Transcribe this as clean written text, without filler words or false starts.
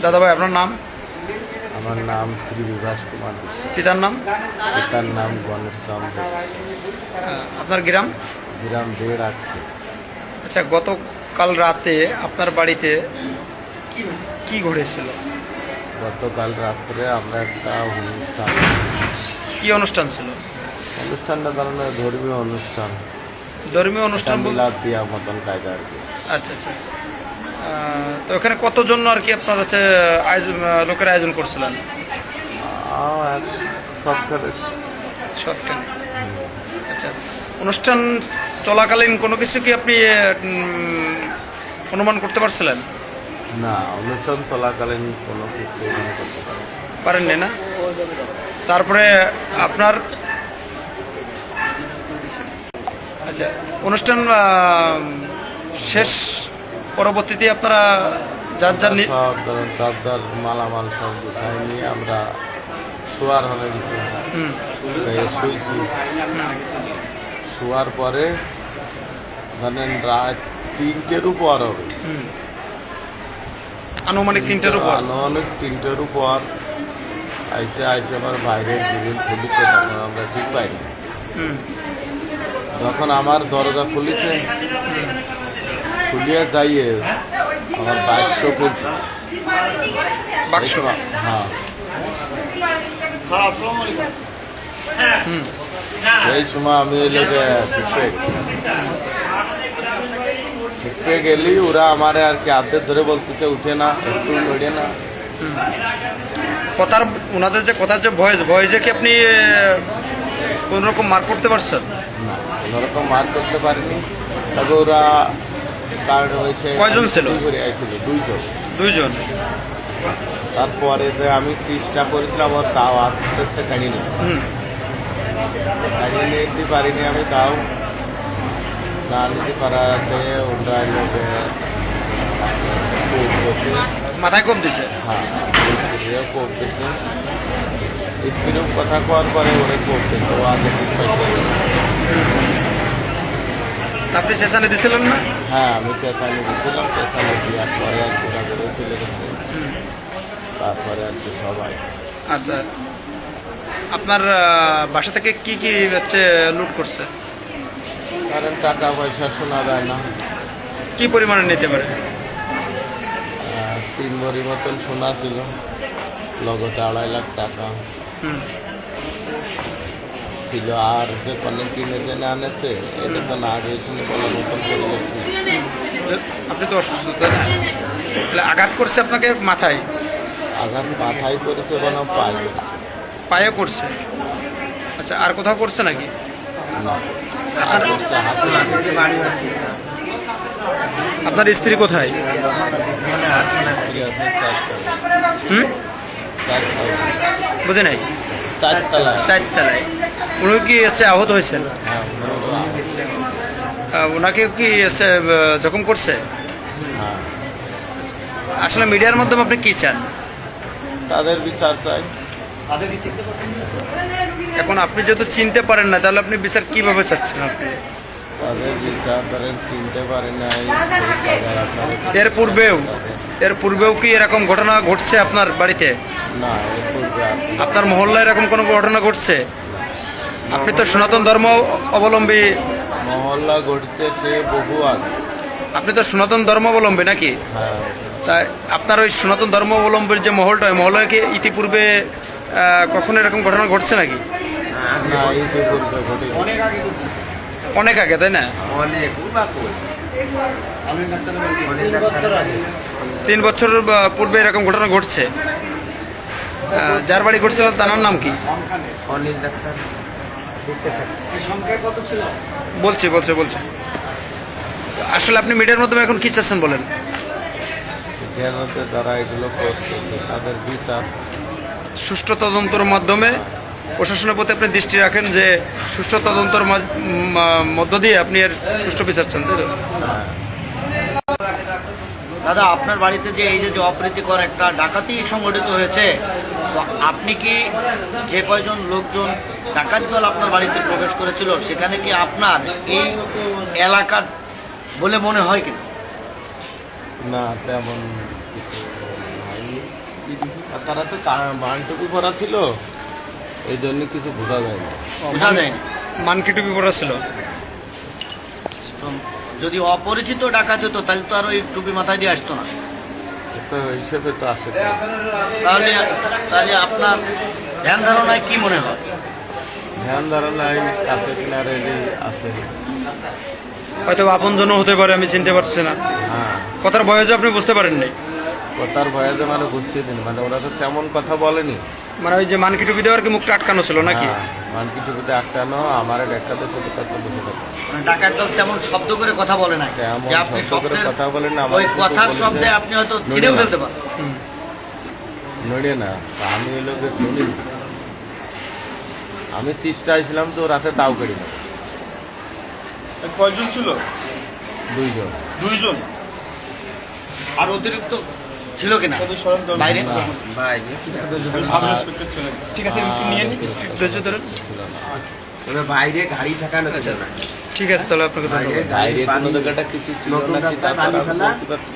দাদা ভাই আপনার নাম? আমার নাম শ্রী বিভাস কুমার বিশ্বাস। পিতার নাম? পিতার নাম গণেশ চন্দ্র বিশ্বাস। আপনার গ্রাম? গ্রাম বেড় আছে। আচ্ছা, গতকাল রাতে আপনার বাড়িতে কি ঘটেছিল? গতকাল রাত্রে আমরা একটা অনুষ্ঠান, কি অনুষ্ঠান ছিল? অনুষ্ঠানটা ধরনের ধর্মীয় অনুষ্ঠান, ধর্মীয় অনুষ্ঠান বলতে? মিলাদ দিয়া মতন কায়দা আর কি। আচ্ছা আচ্ছা আচ্ছা। তো ওখানে কতজন আর কি আপনার হচ্ছে আয়োজন, লোকের আয়োজন করছিলেন? সৎকারে। আচ্ছা, অনুষ্ঠান চলাকালীন কোনো কিছু কি আপনি অনুমান করতে পারছিলেন? না, অনুষ্ঠান চলাকালীন কোনো কিছু মনে করতে পারেননি না? তারপরে আপনার আচ্ছা, অনুষ্ঠান শেষ পরবর্তীতে আপনারা যার যার সব যার মালামাল সব গুছাই নিয়ে আমরা শোয়ার হলে গেছি, শুয়েছি। শোয়ার পরে ধরেন রাত 3টের উপর হবে, আনুমানিক 3টার উপর। আনুমানিক 3টের উপর আইসে আমার বাইরের গ্রিল খুলেছে, তখন আমরা ঠিক পাইনি। যখন আমার দরজা খুলেছে, খুলিয়ে যাইয়ে আমার বাক্স খুলছে। বাক্স? হ্যাঁ। সেই সময় আমি এলো যে শিখতে গেলি, ওরা আমারে আর কি হাতে ধরে বলতেছে উঠে না, একটু নড়ে না। কথার ওনাদের যে কথার যে ভয়েসে কি আপনি কোন রকম মার করতে পারছেন? না, কোনোরকম মার করতে পারিনি। তবে ওরা কার্ড হয়েছে। কয়জন ছিল? দুইজন। দুইজন। তারপরে যে আমি চেষ্টা করেছিলাম ওর তাও আস্তে কাড়ি নিই, কাড়িয়ে নিতে পারিনি আমি। তাও না নিতে পারাতে ওরা মাথায় কম দিছে? হ্যাঁ, কোপ দিচ্ছে। স্ত্রীর কথা কওয়ার পরে ওরা কোপ দিচ্ছে, ও আগে ঠিক পাইছে। আপনি চেঁচানি দিছিলেন না? হ্যাঁ, আমি চেঁচানি দিয়েছিলাম। চেঁচানি দেওয়ার পরে আর ঘোরা করে চলে গেছে। তারপরে আর কি সবাই। আচ্ছা, আপনার বাসা থেকে কি কি হচ্ছে লুট করছে? কারণ টাকা পয়সা শোনা যায় না। কি পরিমাণে নিতে পারে? 3 ভরি মতন সোনা ছিল, লগতে 2.5 লাখ টাকা ছিল। আর যে কনে কিনে জেনে আনেছে, এটা তো না দিয়েছিল বলার মতন করে গেছে। আপনি তো অসুস্থ, তাই না? তাহলে আঘাত করছে আপনাকে মাথায়? আঘাত মাথায় করেছে, বলো পায়ে করেছে। পায়ে করছে? আচ্ছা, আর কোথাও করছে নাকি? না, করছে হাতে। আপনার স্ত্রী কোথায়? বুঝে নাই? 4 তলায়। 4 তলায়। উনি কি হচ্ছে আহত হয়েছেন? ওনাকে কি জখম করছে? হ্যাঁ। আসলে মিডিয়ার মাধ্যমে আপনি কি চান? তাদের বিচার চাই। এখন আপনি যেহেতু চিনতে পারেন না, তাহলে আপনি বিচার কিভাবে চাচ্ছেন? আপনি তাদের বিচার করেন, চিনতে পারেন নাই। এর পূর্বেও কি এরকম ঘটনা ঘটছে আপনার বাড়িতে? না, এর পূর্বে আপনার মহল্লায় এরকম কোনো ঘটনা ঘটছে? আপনি তো সনাতন ধর্ম অবলম্বী। মহল্লা ঘটছে সে বহু আগে। আপনি তো সনাতন ধর্মাবলম্বী নাকি? হ্যাঁ। তাই আপনার ওই সনাতন ধর্মাবলম্বীর যে মহলটা, ওই মহল্লায় কি ইতিপূর্বে কখনো এরকম ঘটনা ঘটছে নাকি? না, ইতিপূর্বে ঘটে অনেক আগে, তাই না? 3 বছর পূর্বে এরকম ঘটনা ঘটছে। যার বাড়ি ঘটছিল তার নাম কি? বলছি। আসলে আপনি মিডিয়ার মাধ্যমে এখন কি চাচ্ছেন বলেন? যারা এগুলো করছে তাদের বিচার সুষ্ঠু তদন্তের মাধ্যমে প্রশাসনের প্রতি আপনি দৃষ্টি রাখেন, যে সুষ্ঠু তদন্তের মধ্য দিয়ে আপনি এর সুষ্ঠু বিচার চান, তাই তো? দাদা, আপনার বাড়িতে যে এই যে অপ্রীতিকর একটা ডাকাতি সংগঠিত হয়েছে, তো আপনি কি যে কয়জন লোকজন ডাকাতি দল আপনার বাড়িতে প্রবেশ করেছিল, সেখানে কি আপনার এই এলাকার বলে মনে হয় কিনা? না, তেমন কিছু হয়নি। আর তারা তো বানটুকু পরা ছিল, এই জন্য কিছু বোঝা যায় না। বোঝা যায়নি। মানকি টুপি পরা ছিল। তো যদি অপরিচিত ডাকাত হতো তাহলে তো আর ওই টুপি মাথায় দিয়ে আসতো না। তো হিসেবে তো আসে না। তাহলে তাহলে আপনার ধ্যান ধারণায় কি মনে হয়? ধ্যান ধারণায় কাছে কিনারে আছে। হয়তো আপনজন হতে পারে, আমি চিনতে পারছি না। হ্যাঁ, কথার বয়সে আপনি বুঝতে পারেননি? কথার ভয়ে যে মানে বুঝতে দিন, মানে ওরা তো তেমন কথা বলেনি। মানে ওই যে মানকি টুপি দেওয়ার কি মুখটা আটকানো ছিল নাকি? মানকি টুপিতে আটকানো, আমার ডাক্তারদের সাথে কাছে বসে থাকে। মানে ডাকাত দল তেমন শব্দ করে কথা বলে না, তেমন যে আপনি শব্দ করে শব্দের কথা বলে না। ওই কথার শব্দে আপনি হয়তো ছিঁড়েও ফেলতে পারেন। নড়ে না, আমি ওই লোকের শুনি। আমি চেষ্টায় ছিলাম তো রাতে তাও করি না। কয়জন ছিল? 2 জন। 2 জন। আর অতিরিক্ত ছিল কিনা তাদের সরঞ্জাম বাইরে? না। সাব ইন্সপেক্টর ছিলেন। ঠিক আছে, নিয়ে নিন। ধৈর্য ধরেন। ছিল না। বাইরে গাড়ি ঠেকানো ছিল না। ঠিক আছে, তাহলে আপনাকে ধন্যবাদ। বাইরে কোনো জায়গাটা কিছু ছিল না কি, তারপর আমি বলতে পারছি